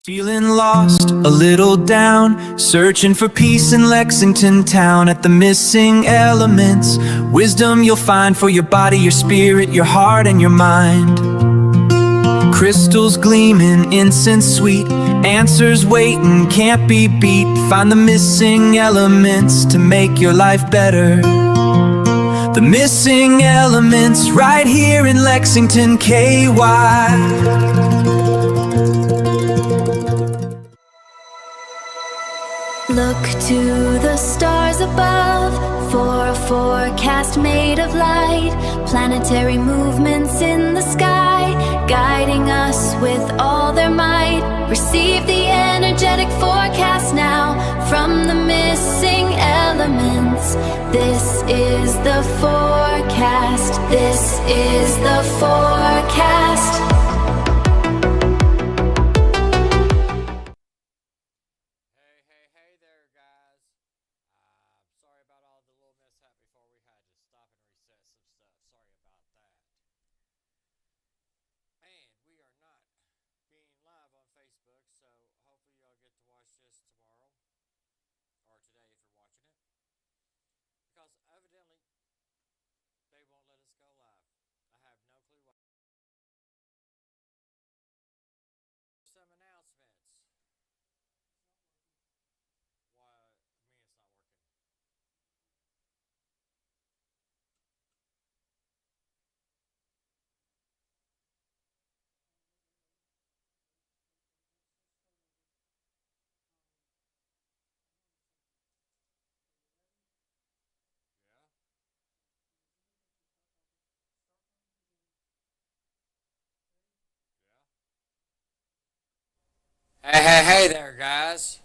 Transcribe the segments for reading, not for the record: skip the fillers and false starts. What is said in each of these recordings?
Feeling lost, a little down, searching for peace in Lexington town. At the missing elements, wisdom you'll find for your body, your spirit, your heart, and your mind. Crystals gleaming, incense sweet, answers waiting, can't be beat. Find the missing elements to make your life better. The missing elements right here in Lexington, KY. Look to the stars above for a forecast made of light. Planetary movements in the sky, guiding us with all their might. Receive the energetic forecast now from the missing elements. This is the forecast. This is the forecast. Hey there, guys.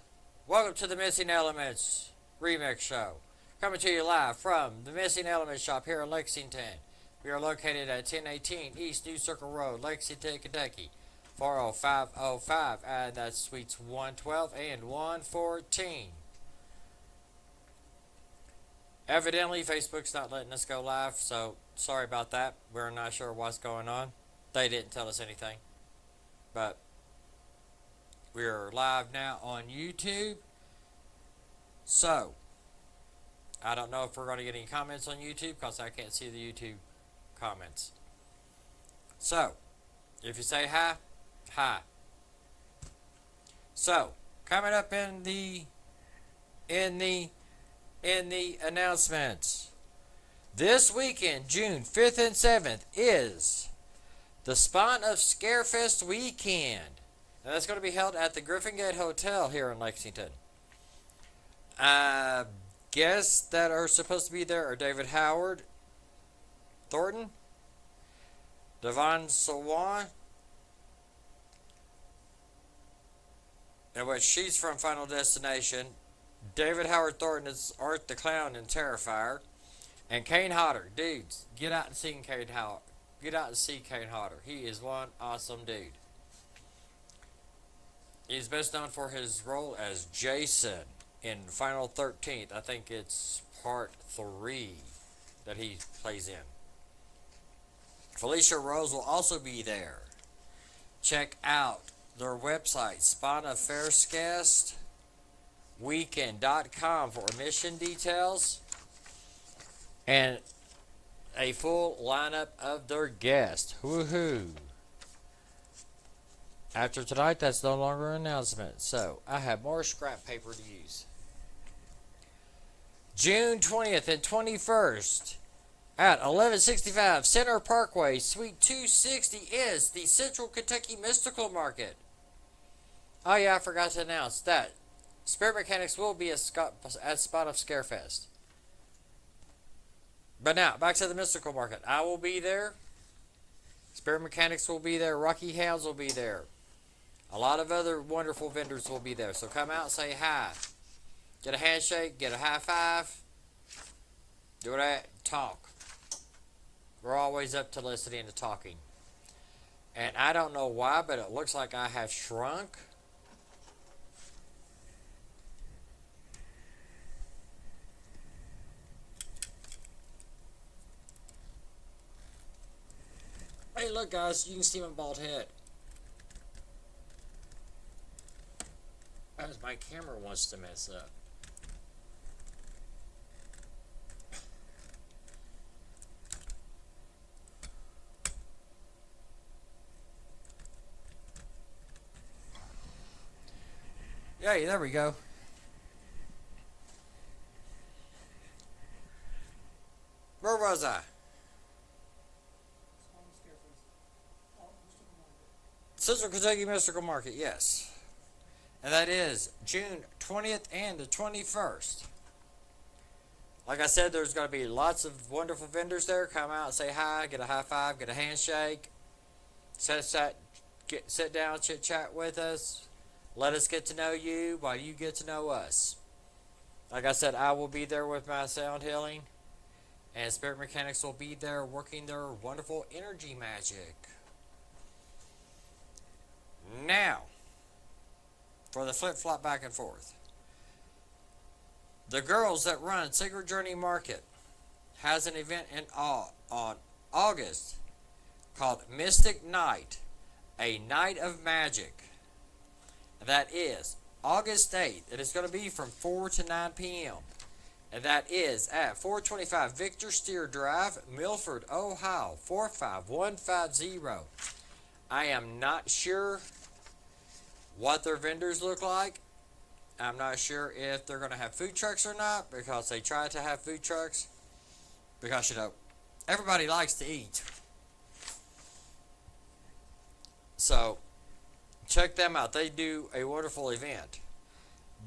Welcome to the Missing Elements Remix Show. Coming to you live from the Missing Elements shop here in Lexington. We are located at 1018 East New Circle Road, Lexington, Kentucky, 40505, and that's suites 112 and 114. Evidently, Facebook's not letting us go live, so sorry about that. We're not sure what's going on. They didn't tell us anything, but we are live now on YouTube. So, I don't know if we're going to get any comments on YouTube because I can't see the YouTube comments. So, if you say hi, hi. So, coming up in the announcements. This weekend, June 5th and 7th, is the Spawn of Scarefest weekend. Now, that's going to be held at the Griffin Gate Hotel here in Lexington. Guests that are supposed to be there are David Howard Thornton, Devon Sawan, and what she's from Final Destination. David Howard Thornton is Art the Clown in Terrifier, and Kane Hodder. Dudes, get out and see Kane Hodder. Get out and see Kane Hodder. He is one awesome dude. He's best known for his role as Jason in Final 13th. I think it's part 3 that he plays in. Felicia Rose will also be there. Check out their website, SpawnofFaircastWeekend.com, for admission details and a full lineup of their guests. Woohoo! After tonight, that's no longer an announcement, so I have more scrap paper to use. June 20th and 21st at 1165 Center Parkway, Suite 260 is the Central Kentucky Mystical Market. Oh yeah, I forgot to announce that Spirit Mechanics will be at Spawn of Scarefest. But now, back to the Mystical Market. I will be there. Spirit Mechanics will be there. Rocky Hounds will be there. A lot of other wonderful vendors will be there. So come out and say hi. Get a handshake. Get a high five. Do that. Talk. We're always up to listening to talking. And I don't know why, but it looks like I have shrunk. Hey, look, guys. You can see my bald head. Sometimes my camera wants to mess up. Yeah, there we go. Where was I? Central Kentucky Mystical Market, yes. And that is June 20th and the 21st. Like I said, there's going to be lots of wonderful vendors there. Come out and say hi, get a high five, get a handshake. Sit down, chit chat with us. Let us get to know you while you get to know us. Like I said, I will be there with my sound healing. And Spirit Mechanics will be there working their wonderful energy magic. Now, for the flip-flop back and forth. The girls that run Sacred Journey Market has an event on August called Mystic Night, a Night of Magic. That is August 8th. It is going to be from 4 to 9 p.m. And that is at 425 Victor Steer Drive, Milford, Ohio, 45150. I am not sure what their vendors look like. I'm not sure if they're going to have food trucks or not, because they try to have food trucks. Because, you know, everybody likes to eat. So, check them out. They do a wonderful event.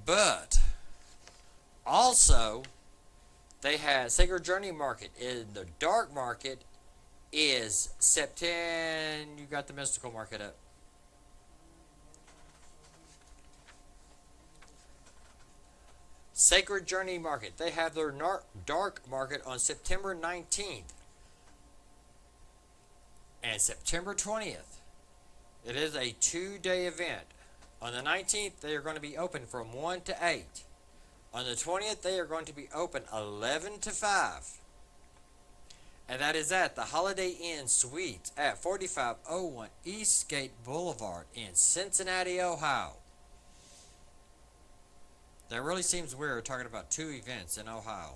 But, also, they had Sacred Journey Market. In the dark market is September. You got the mystical market up. Sacred Journey Market. They have their dark market on September 19th and September 20th. It is a 2-day event. On the 19th, they are going to be open from 1 to 8. On the 20th, they are going to be open 11 to 5. And that is at the Holiday Inn Suites at 4501 Eastgate Boulevard in Cincinnati, Ohio. That really seems weird talking about 2 events in Ohio.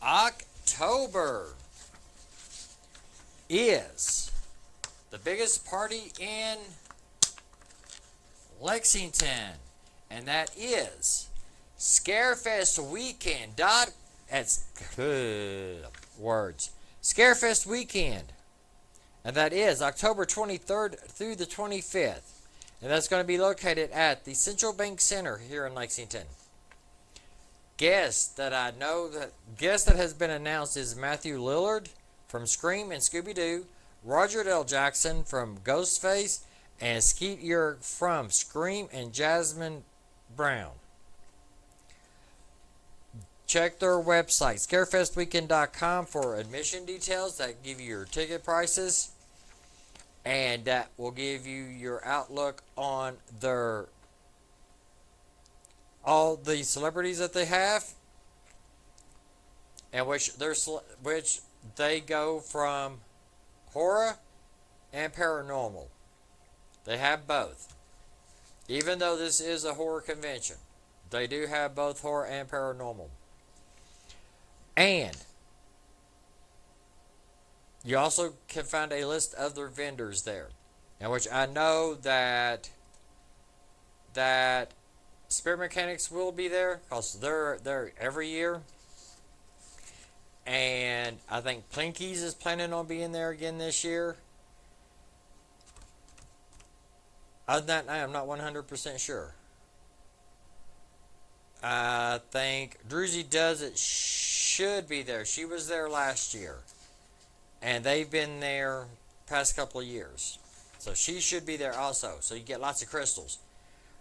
October is the biggest party in Lexington, and that is Scarefest Weekend. That's words. Scarefest Weekend. And that is October 23rd through the 25th. And that's going to be located at the Central Bank Center here in Lexington. Guest that has been announced is Matthew Lillard from Scream and Scooby-Doo, Roger L. Jackson from Ghostface, and Skeet Ulrich from Scream and Jasmine Brown. Check their website, scarefestweekend.com, for admission details that give you your ticket prices. And that will give you your outlook on all the celebrities that they have, and which they go from horror and paranormal. They have both. Even though this is a horror convention, they do have both horror and paranormal. And you also can find a list of their vendors there, in which I know that Spirit Mechanics will be there, because they're there every year. And I think Plinkies is planning on being there again this year. Other than that, I am not 100% sure. I think Druzy Does It should be there. She was there last year. And they've been there past couple of years. So she should be there also. So you get lots of crystals.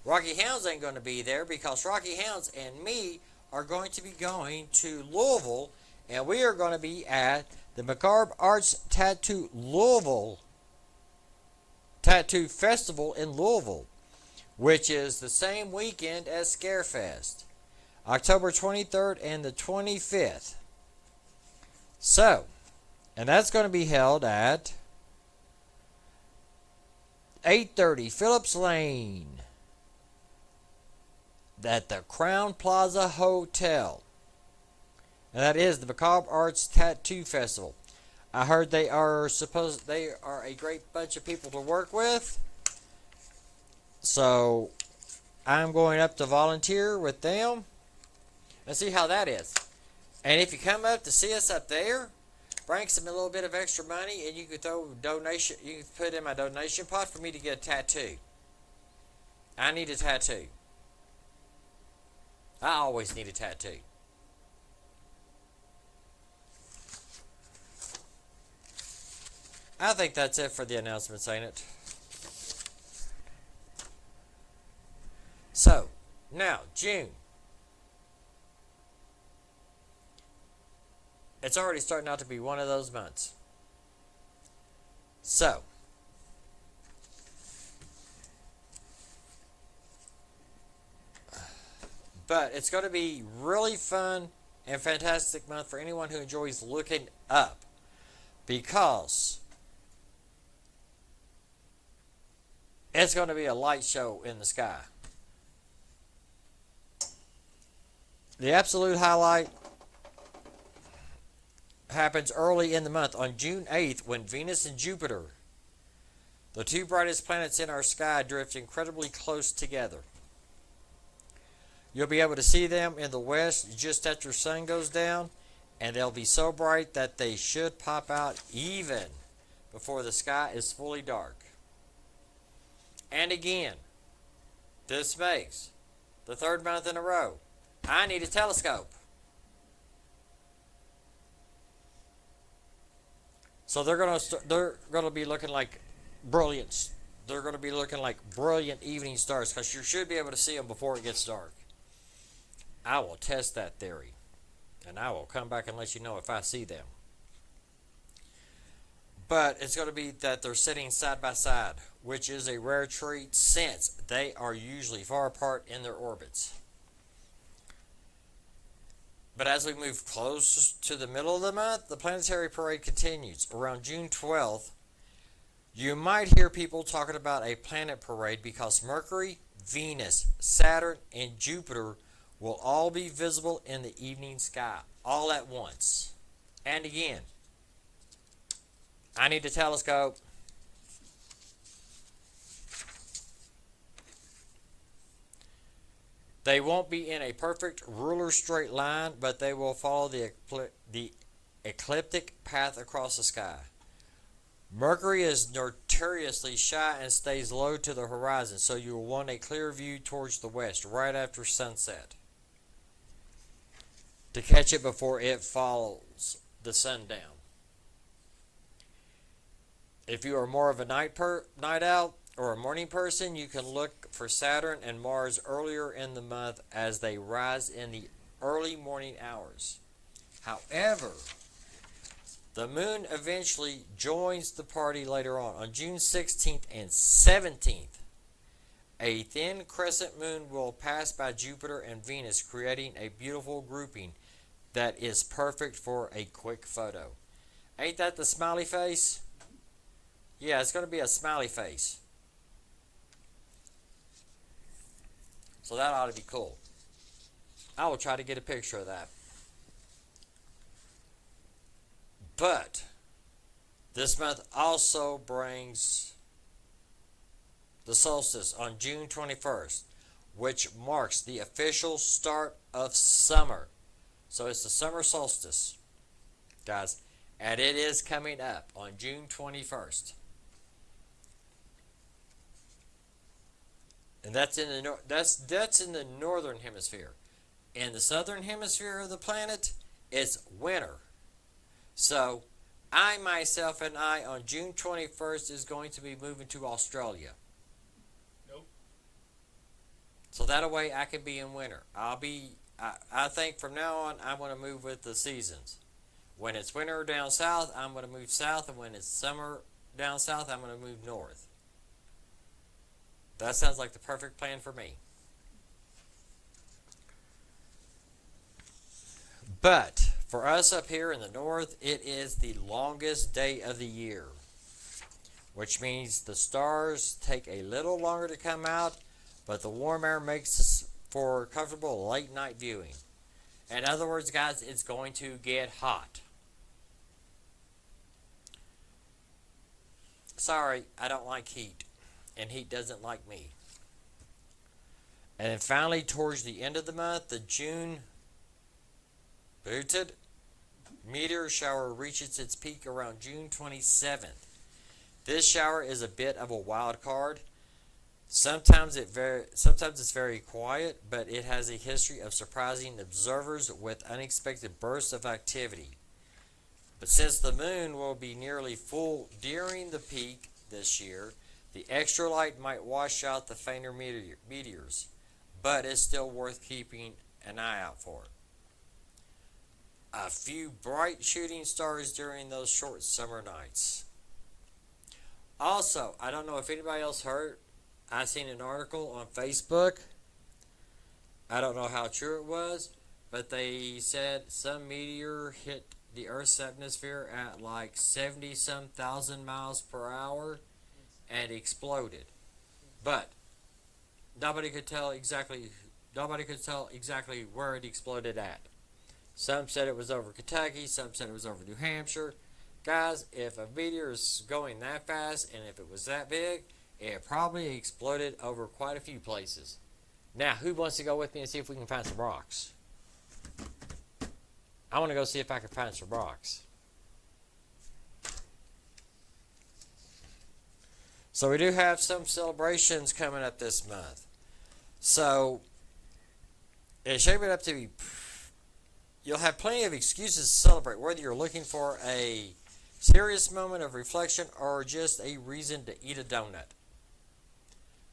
Rocky Hounds ain't going to be there, because Rocky Hounds and me are going to be going to Louisville. And we are going to be at the Macabre Arts Tattoo Festival in Louisville, which is the same weekend as Scarefest, October 23rd and the 25th. So, and that's going to be held at 8:30 Phillips Lane at the Crown Plaza Hotel. And that is the Macabre Arts Tattoo Festival. I heard they are a great bunch of people to work with. So I'm going up to volunteer with them and see how that is. And if you come up to see us up there, bring some a little bit of extra money, and you can throw donation. You can put in my donation pot for me to get a tattoo. I need a tattoo. I always need a tattoo. I think that's it for the announcements, ain't it? So, now, June. It's already starting out to be one of those months. So, but it's going to be really fun and fantastic month for anyone who enjoys looking up, because it's going to be a light show in the sky. The absolute highlight happens early in the month on June 8th, when Venus and Jupiter, the two brightest planets in our sky, drift incredibly close together. You'll be able to see them in the west just after sun goes down, and they'll be so bright that they should pop out even before the sky is fully dark. And again, this makes the third month in a row I need a telescope. So they're gonna be looking like brilliant. They're gonna be looking like brilliant evening stars, because you should be able to see them before it gets dark. I will test that theory, and I will come back and let you know if I see them. But it's going to be that they're sitting side by side, which is a rare treat since they are usually far apart in their orbits. But as we move close to the middle of the month, the planetary parade continues. Around June 12th, you might hear people talking about a planet parade, because Mercury, Venus, Saturn, and Jupiter will all be visible in the evening sky all at once. And again, I need a telescope. They won't be in a perfect ruler straight line, but they will follow the ecliptic path across the sky. Mercury is notoriously shy and stays low to the horizon, so you will want a clear view towards the west right after sunset to catch it before it follows the sun down. If you are more of a night owl or a morning person, you can look for Saturn and Mars earlier in the month as they rise in the early morning hours. However, the moon eventually joins the party later on June 16th and 17th. A thin crescent moon will pass by Jupiter and Venus, creating a beautiful grouping that is perfect for a quick photo. Ain't that the smiley face? Yeah, it's going to be a smiley face. So that ought to be cool. I will try to get a picture of that. But this month also brings the solstice on June 21st, which marks the official start of summer. So it's the summer solstice, guys, and it is coming up on June 21st. And that's in the northern hemisphere. In the southern hemisphere of the planet, it's winter. So I myself and I on June 21st is going to be moving to Australia. Nope. So that way I can be in winter. I think from now on I'm going to move with the seasons. When it's winter down south, I'm going to move south, and when it's summer down south, I'm going to move north. That sounds like the perfect plan for me. But for us up here in the north, it is the longest day of the year. which means the stars take a little longer to come out, but the warm air makes us for comfortable late night viewing. In other words, guys, it's going to get hot. Sorry, I don't like heat, and heat doesn't like me. And then finally, towards the end of the month, the June booted meteor shower reaches its peak around June 27th. This shower is a bit of a wild card. Sometimes it's very quiet, but it has a history of surprising observers with unexpected bursts of activity. But since the moon will be nearly full during the peak this year, the extra light might wash out the fainter meteors, but it's still worth keeping an eye out for. A few bright shooting stars during those short summer nights. Also, I don't know if anybody else heard, I seen an article on Facebook. I don't know how true it was, but they said some meteor hit the Earth's atmosphere at like 70-some thousand miles per hour and exploded. But nobody could tell exactly where it exploded at. Some said it was over Kentucky, some said it was over New Hampshire. Guys, if a meteor is going that fast and if it was that big, it probably exploded over quite a few places. Now, who wants to go with me and see if we can find some rocks? I want to go see if I can find some rocks. So we do have some celebrations coming up this month. So it's shaping up to be, you'll have plenty of excuses to celebrate, whether you're looking for a serious moment of reflection or just a reason to eat a donut.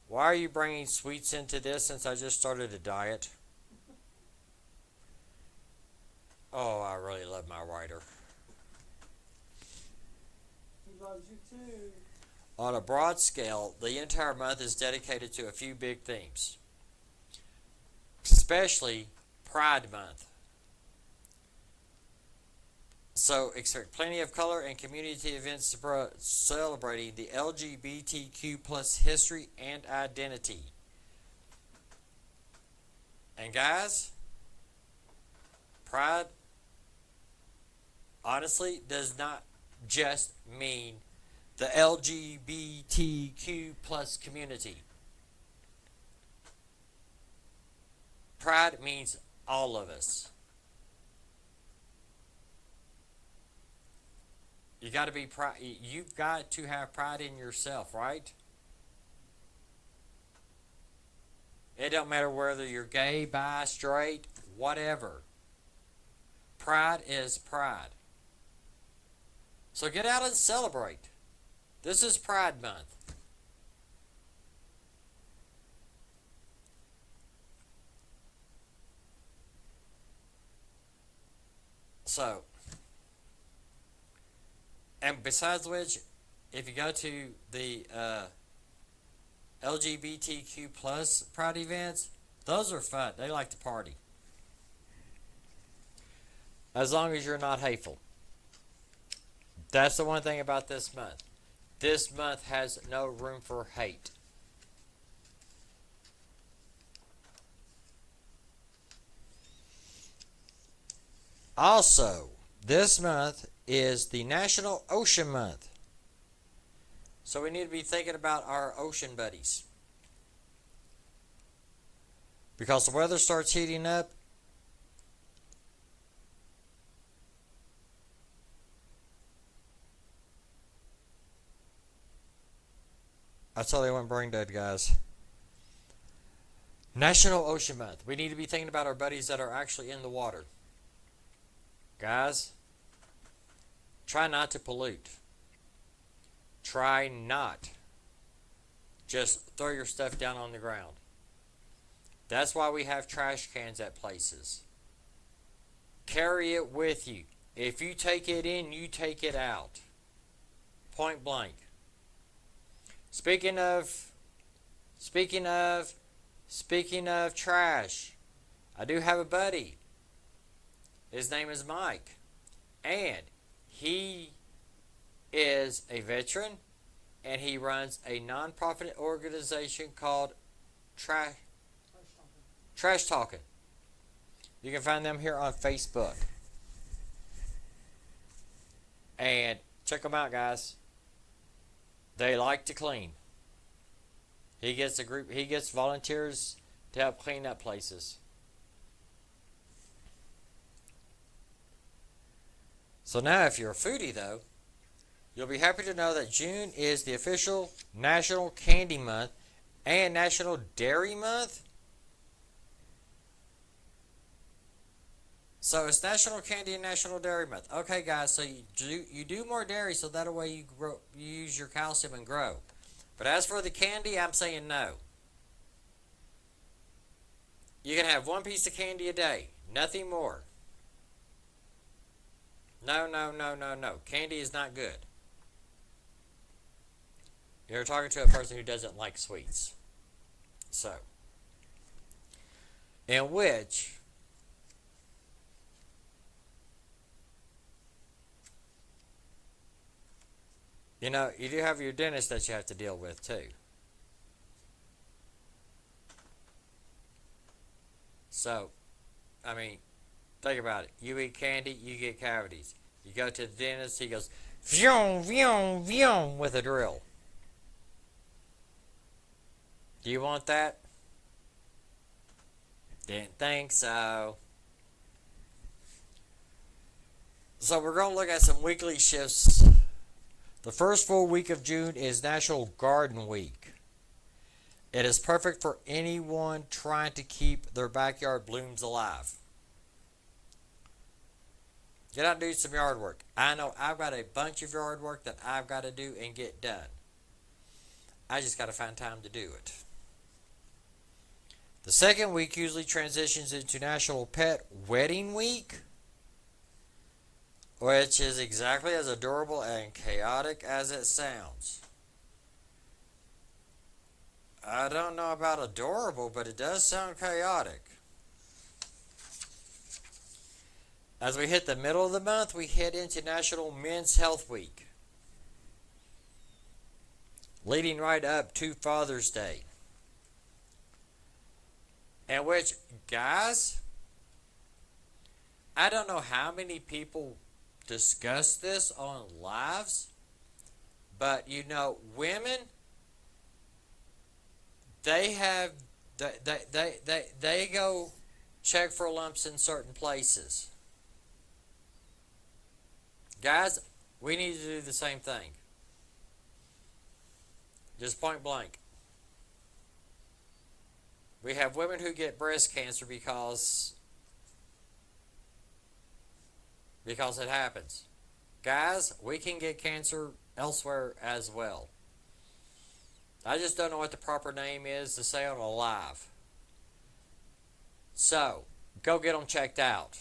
Why are you bringing sweets into this since I just started a diet? Oh, I really love my writer. He loves you too. On a broad scale, the entire month is dedicated to a few big themes, especially Pride Month. So expect plenty of color and community events celebrating the LGBTQ plus history and identity. And guys, Pride honestly does not just mean the LGBTQ plus community. Pride means all of us. You've got to have pride in yourself, right? It don't matter whether you're gay, bi, straight, whatever. Pride is pride. So get out and celebrate. This is Pride Month. So, and besides which, if you go to the LGBTQ plus Pride events, those are fun. They like to party. As long as you're not hateful. That's the one thing about this month. This month has no room for hate. Also, this month is the National Ocean Month. So we need to be thinking about our ocean buddies. Because the weather starts heating up. I totally went brain dead, guys. National Ocean Month. We need to be thinking about our buddies that are actually in the water. Guys, try not to pollute. Try not. Just throw your stuff down on the ground. That's why we have trash cans at places. Carry it with you. If you take it in, you take it out. Point blank. Speaking of trash, I do have a buddy. His name is Mike, and he is a veteran, and he runs a non-profit organization called Trash Talking. You can find them here on Facebook. And check them out, guys. They like to clean. He gets volunteers to help clean up places. So now if you're a foodie though, you'll be happy to know that June is the official National Candy Month and National Dairy Month. So it's National Candy and National Dairy Month. Okay, guys, so you do more dairy so that way you use your calcium and grow. But as for the candy, I'm saying no. You can have one piece of candy a day, nothing more. No. Candy is not good. You're talking to a person who doesn't like sweets. So, in which you do have your dentist that you have to deal with too. So, I mean, think about it. You eat candy, you get cavities. You go to the dentist, he goes, vroom, vroom, vroom, with a drill. Do you want that? Didn't think so. So we're going to look at some weekly shifts. The first full week of June is National Garden Week. It is perfect for anyone trying to keep their backyard blooms alive. Get out and do some yard work. I know I've got a bunch of yard work that I've got to do and get done. I just got to find time to do it. The second week usually transitions into National Pet Wedding Week, which is exactly as adorable and chaotic as it sounds. I don't know about adorable, but it does sound chaotic. As we hit the middle of the month, we head into National Men's Health Week, leading right up to Father's Day. In which, guys, I don't know how many people discuss this on lives, but women, they go check for lumps in certain places. Guys, we need to do the same thing. Just point blank. We have women who get breast cancer because it happens. Guys, we can get cancer elsewhere as well. I just don't know what the proper name is to say on a live. So, go get them checked out.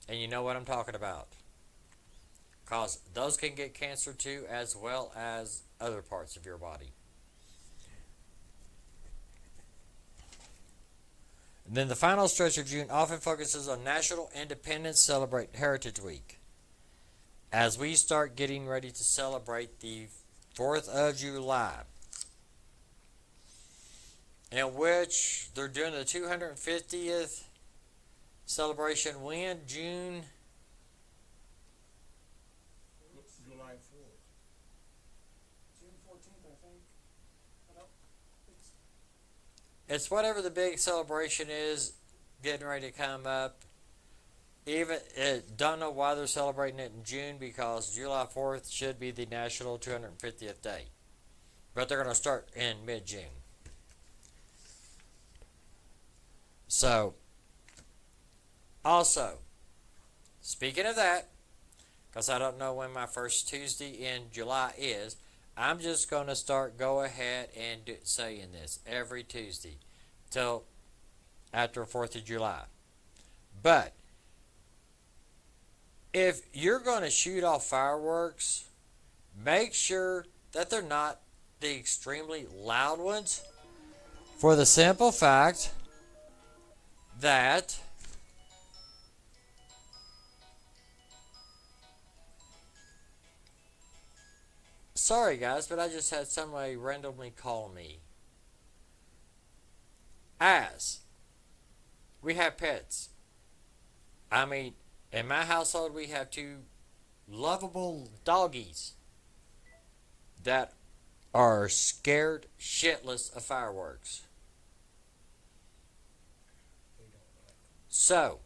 And you know what I'm talking about. Because those can get cancer too, as well as other parts of your body. And then the final stretch of June often focuses on National Independence Celebrate Heritage Week, as we start getting ready to celebrate the 4th of July, in which they're doing the 250th celebration when? June? It's July 4th. June 14th, I think. It's whatever the big celebration is getting ready to come up. Don't know why they're celebrating it in June, because July 4th should be the National 250th Day. But they're going to start in mid-June. So, also, speaking of that, because I don't know when my first Tuesday in July is, I'm just going to go ahead and saying this every Tuesday till after 4th of July. But if you're going to shoot off fireworks, make sure that they're not the extremely loud ones, for the simple fact that Sorry, guys, but I just had somebody randomly call me. As we have pets. I mean, in my household, we have two lovable doggies that are scared shitless of fireworks. So,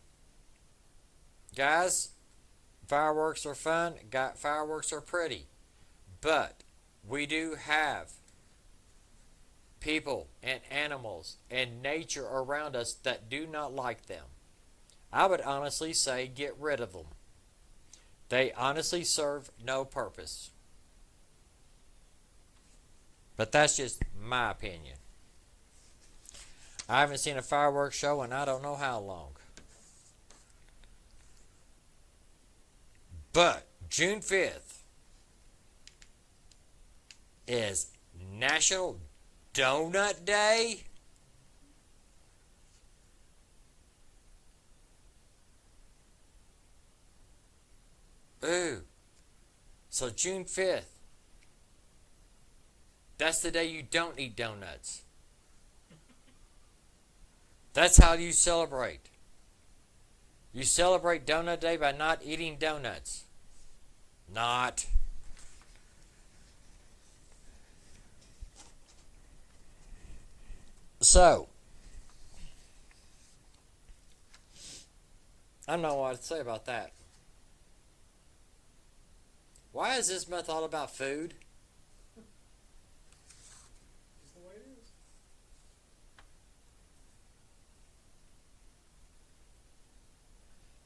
guys, fireworks are fun. Fireworks are pretty. But we do have people and animals and nature around us that do not like them. I would honestly say get rid of them. They honestly serve no purpose. But that's just my opinion. I haven't seen a fireworks show in I don't know how long. But June 5th is National Donut Day. Ooh. So June 5th. That's the day you don't eat donuts. That's how you celebrate. You celebrate Donut Day by not eating donuts. Not. So, I don't know what to say about that. Why is this month all about food? It's the way it is.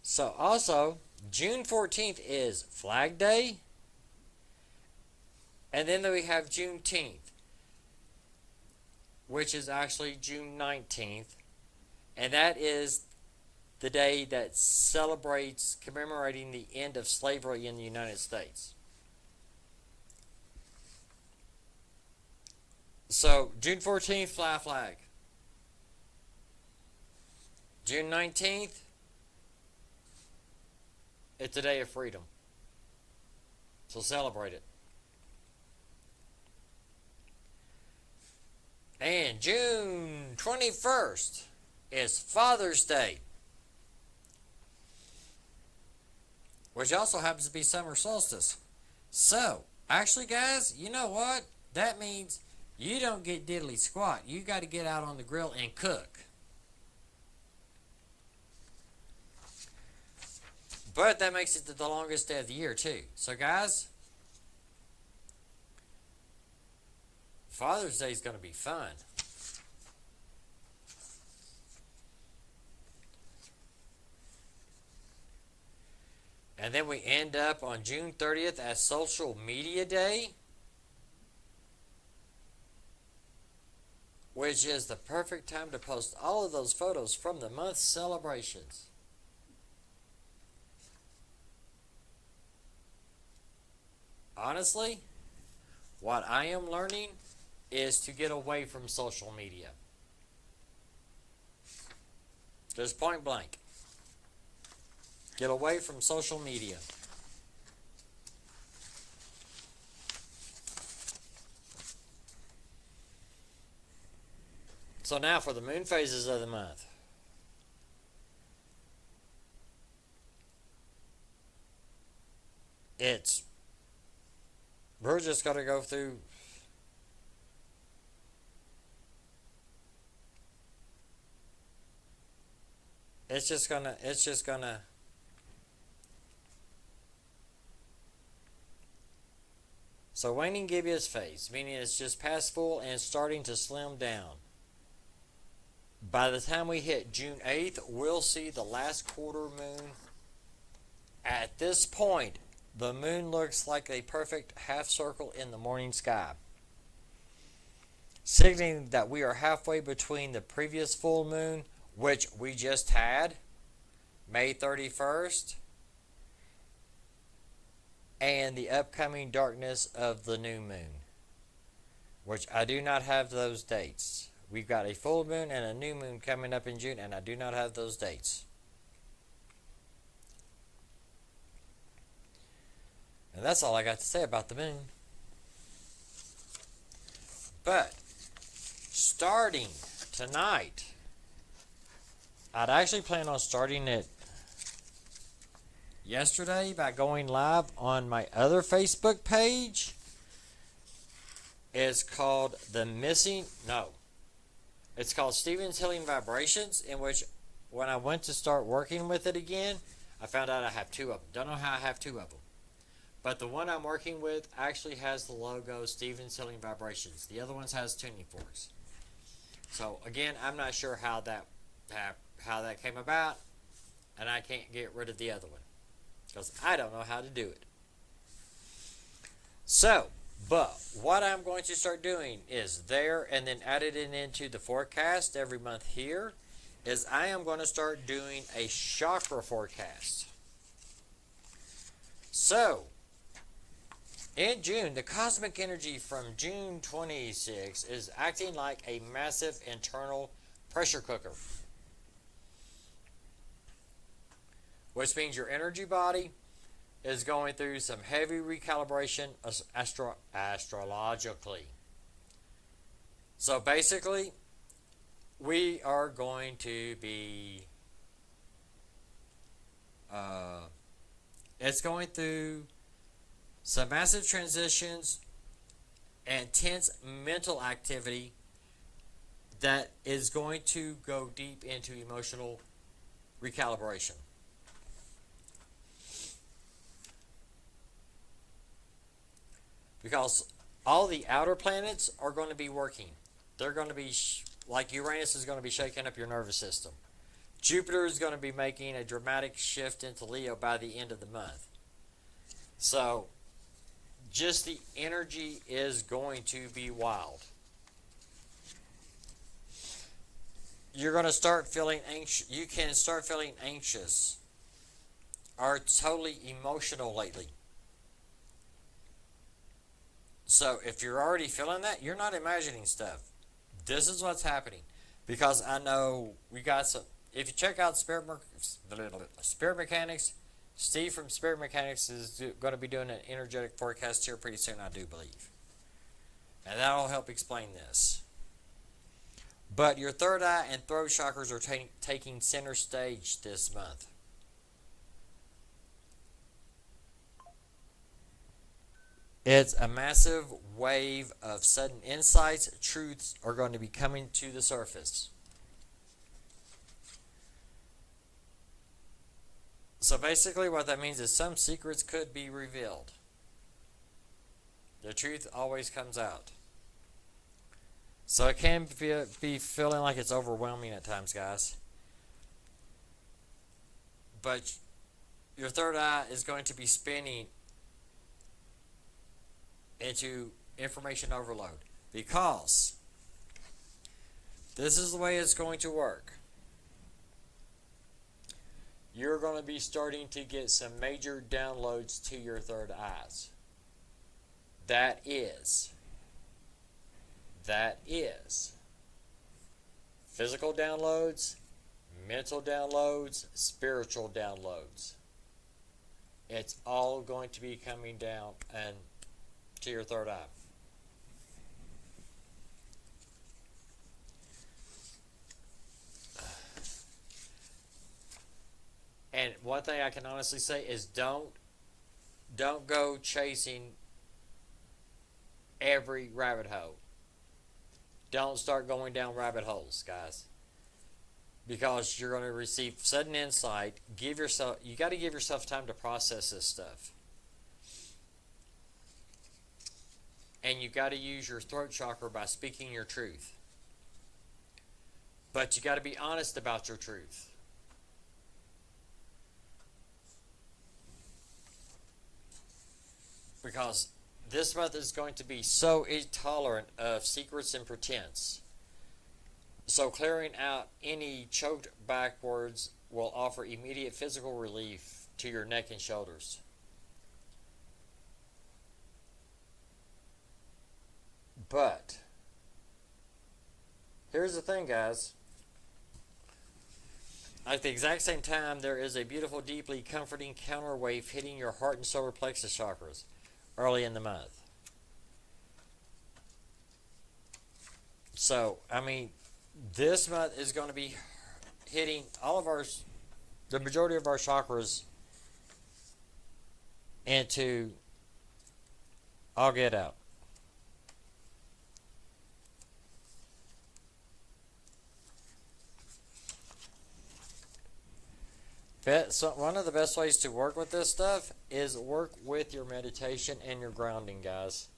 So, also, June 14th is Flag Day. And then we have Juneteenth, which is actually June 19th. And that is the day that celebrates commemorating the end of slavery in the United States. So, June 14th, fly a flag. June 19th, it's a day of freedom. So celebrate it. And June 21st is Father's Day, which also happens to be summer solstice. So, actually, guys, you know what? That means you don't get diddly squat. You got to get out on the grill and cook. But that makes it the longest day of the year, too. So, guys, Father's Day is going to be fun. And then we end up on June 30th as Social Media Day, which is the perfect time to post all of those photos from the month's celebrations. Honestly, what I am learning is to get away from social media. Just point blank. Get away from social media. So now for the moon phases of the month. We're just going to go through it's just gonna so waning gibbous phase, meaning it's just past full and starting to slim down. By the time we hit June 8th, we'll see the last quarter moon. At this point, the moon looks like a perfect half circle in the morning sky, signaling that we are halfway between the previous full moon, which we just had, May 31st, and the upcoming darkness of the new moon, which I do not have those dates. We've got a full moon and a new moon coming up in June, and I do not have those dates. And that's all I got to say about the moon. But starting tonight, I'd actually planned on starting it yesterday by going live on my other Facebook page. It's called It's called Stephen's Healing Vibrations, in which when I went to start working with it again, I found out I have two of them. Don't know how I have two of them. But the one I'm working with actually has the logo Stephen's Healing Vibrations. The other one has tuning forks. So again, I'm not sure how that came about, and I can't get rid of the other one because I don't know how to do it. So, but what I'm going to start doing is there, and then added it into the forecast every month here, is I am going to start doing a chakra forecast. So, in June, the cosmic energy from June 26 is acting like a massive internal pressure cooker, which means your energy body is going through some heavy recalibration astrologically. So basically, we are going to be it's going through some massive transitions and tense mental activity that is going to go deep into emotional recalibration. Because all the outer planets are going to be working. They're going to be, like Uranus is going to be shaking up your nervous system. Jupiter is going to be making a dramatic shift into Leo by the end of the month. So, just the energy is going to be wild. You're going to start feeling anxious. You can start feeling anxious or totally emotional lately. So if you're already feeling that, you're not imagining stuff. This is what's happening. Because I know we got some. If you check out Spirit Mechanics, Steve from Spirit Mechanics is going to be doing an energetic forecast here pretty soon, I do believe. And that'll help explain this. But your third eye and throat chakras are taking center stage this month. It's a massive wave of sudden insights, truths are going to be coming to the surface. So basically what that means is some secrets could be revealed. The truth always comes out. So it can be feeling like it's overwhelming at times, guys. But your third eye is going to be spinning into information overload, because this is the way it's going to work. You're going to be starting to get some major downloads to your third eyes. That is physical downloads, mental downloads, spiritual downloads. It's all going to be coming down and to your third eye. And one thing I can honestly say is don't go chasing every rabbit hole. Don't start going down rabbit holes, guys. Because you're going to receive sudden insight. You got to give yourself time to process this stuff. And you got to use your throat chakra by speaking your truth. But you got to be honest about your truth. Because this month is going to be so intolerant of secrets and pretense. So clearing out any choked back words will offer immediate physical relief to your neck and shoulders. But here's the thing, guys. At the exact same time, there is a beautiful, deeply comforting counterwave hitting your heart and solar plexus chakras early in the month. So, I mean, this month is going to be hitting the majority of our chakras into all get out. So one of the best ways to work with this stuff is work with your meditation and your grounding, guys.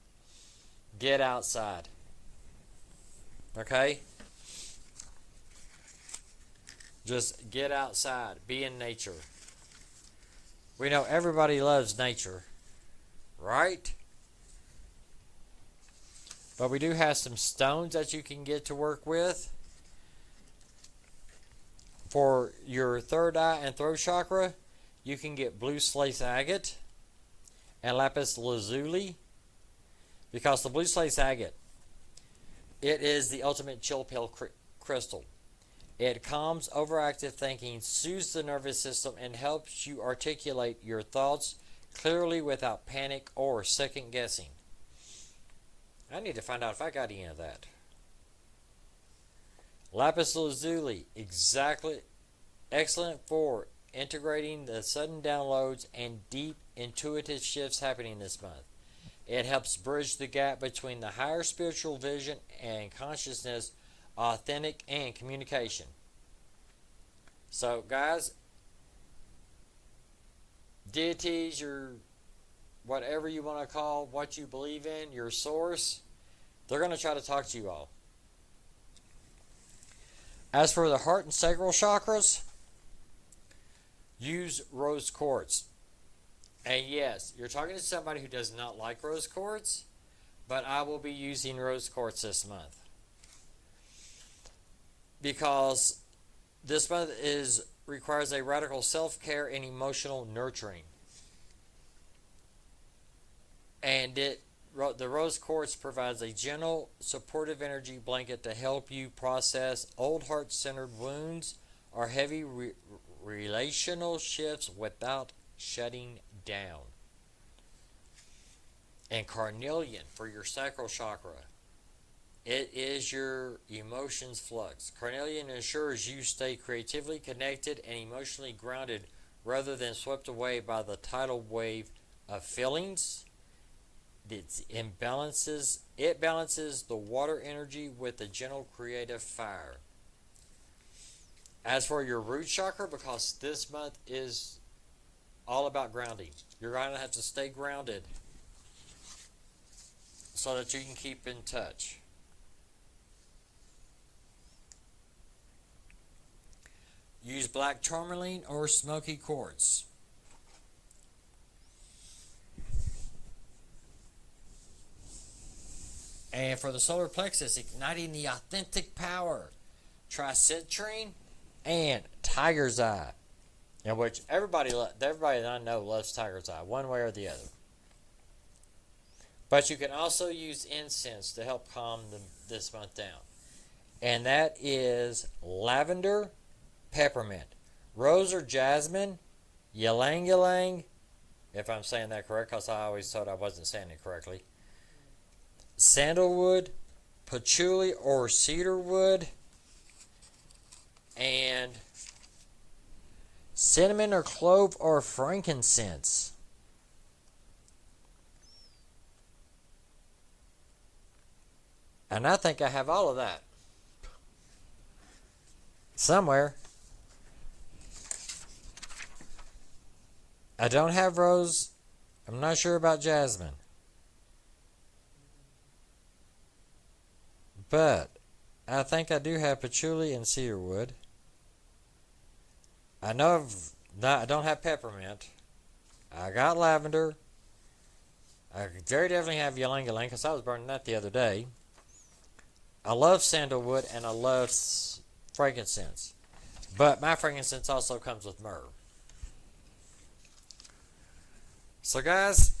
Get outside. Okay? Just get outside. Be in nature. We know everybody loves nature, right? But we do have some stones that you can get to work with. For your third eye and throat chakra, you can get blue slate agate and lapis lazuli, because the blue slate agate, it is the ultimate chill pill crystal. It calms overactive thinking, soothes the nervous system, and helps you articulate your thoughts clearly without panic or second guessing. I need to find out if I got any of that. Lapis lazuli, excellent for integrating the sudden downloads and deep intuitive shifts happening this month. It helps bridge the gap between the higher spiritual vision and consciousness, authentic, and communication. So, guys, deities, your whatever you want to call what you believe in, your source, they're going to try to talk to you all. As for the heart and sacral chakras, use rose quartz. And yes, you're talking to somebody who does not like rose quartz, but I will be using rose quartz this month. Because this month requires a radical self-care and emotional nurturing. And the rose quartz provides a gentle, supportive energy blanket to help you process old heart-centered wounds or heavy relational shifts without shutting down. And carnelian for your sacral chakra. It is your emotions flux. Carnelian ensures you stay creatively connected and emotionally grounded rather than swept away by the tidal wave of feelings. It balances the water energy with the gentle creative fire. As for your root chakra, because this month is all about grounding, you're going to have to stay grounded so that you can keep in touch. Use black tourmaline or smoky quartz. And for the solar plexus, igniting the authentic power, try citrine and tiger's eye, in which everybody that I know loves tiger's eye, one way or the other. But you can also use incense to help calm this month down. And that is lavender, peppermint, rose or jasmine, ylang ylang, if I'm saying that correct, because I always thought I wasn't saying it correctly, sandalwood, patchouli or cedarwood, and cinnamon or clove or frankincense. And I think I have all of that somewhere. I don't have rose. I'm not sure about jasmine. But I think I do have patchouli and cedarwood. I I don't have peppermint. I got lavender. I very definitely have ylang ylang because I was burning that the other day. I love sandalwood and I love frankincense. But my frankincense also comes with myrrh. So guys,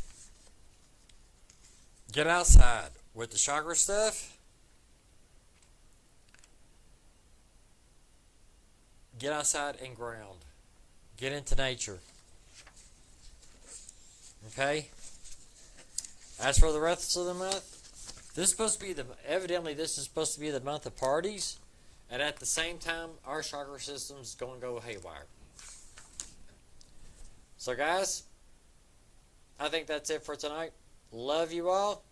get outside with the chakra stuff. Get outside and ground. Get into nature. Okay? As for the rest of the month, This is supposed to be evidently this is supposed to be the month of parties, and at the same time, our chakra system's going to go haywire. So, guys, I think that's it for tonight. Love you all,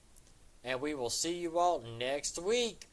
and we will see you all next week.